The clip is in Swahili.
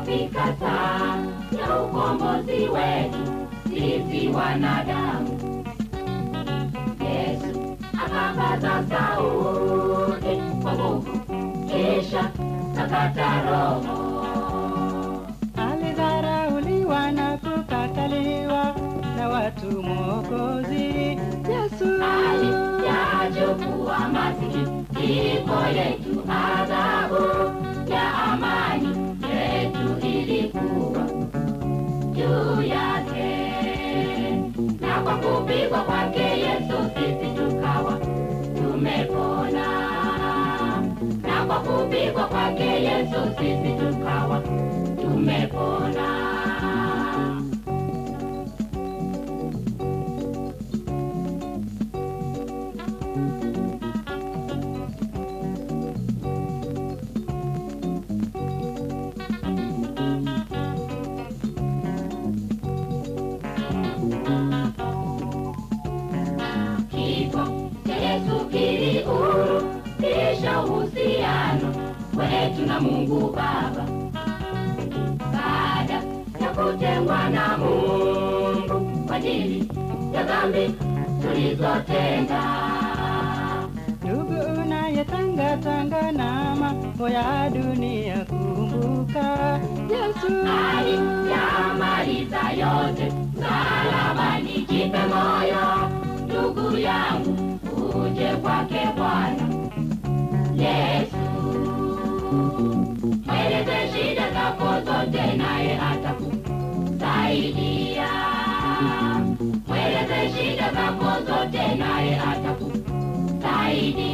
ikafika saa ya ukombozi wetu sisi wanadamu. Yesu akapaza sauti kwa nguvu, kisha akakata roho. Alidharauliwa na kukataliwa na watu. Mwokozi Yesu alichukua masikitiko yetu, adhabu ya amani yetu ilikuwa juu yake. Na kwa kupigwa kwake Yesu sisi tukawa tumepona. Na kwa kupigwa kwake Yesu sisi tukawa tumepona. Kisha uhusiano wetu na Mungu Baba, baada ya kutengwa na Mungu kwa ajili ya dhambi tulizotenda. Ndugu unayetangatanga na mambo ya dunia, kumbuka Yesu aliyamaliza yote msalabani. Jipe moyo ndugu yangu, uje kwake Bwana Yesu. Mweleze shida zako zote naye atakusaidia. Mweleze shida zako zote naye atakusaidia.